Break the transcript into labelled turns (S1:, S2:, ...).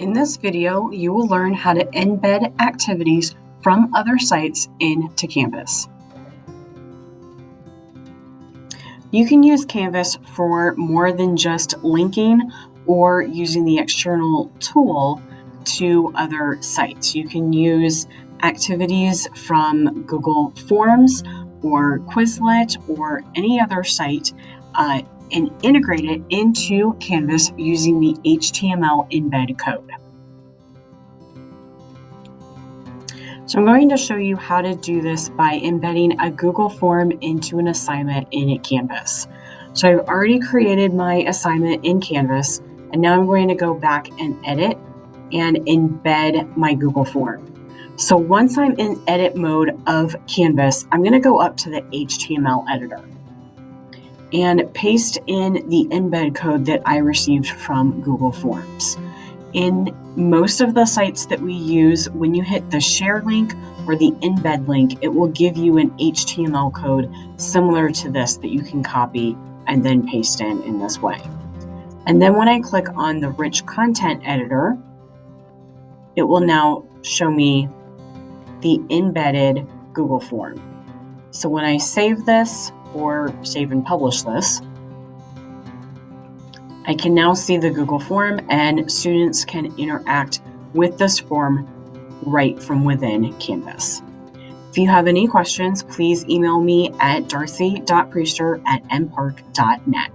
S1: In this video, you will learn how to embed activities from other sites into Canvas. You can use Canvas for more than just linking or using the external tool to other sites. You can use activities from Google Forms or Quizlet or any other site and integrate it into Canvas using the HTML embed code. So I'm going to show you how to do this by embedding a Google form into an assignment in Canvas. So I've already created my assignment in Canvas, and now I'm going to go back and edit and embed my Google form. So once I'm in edit mode of Canvas, I'm going to go up to the HTML editor and paste in the embed code that I received from Google Forms. In most of the sites that we use, when you hit the share link or the embed link, it will give you an HTML code similar to this that you can copy and then paste in this way. And then when I click on the rich content editor, it will now show me the embedded Google form. So when I save this or save and publish this, I can now see the Google form, and students can interact with this form right from within Canvas. If you have any questions, please email me at darcy.priester@mpark.net.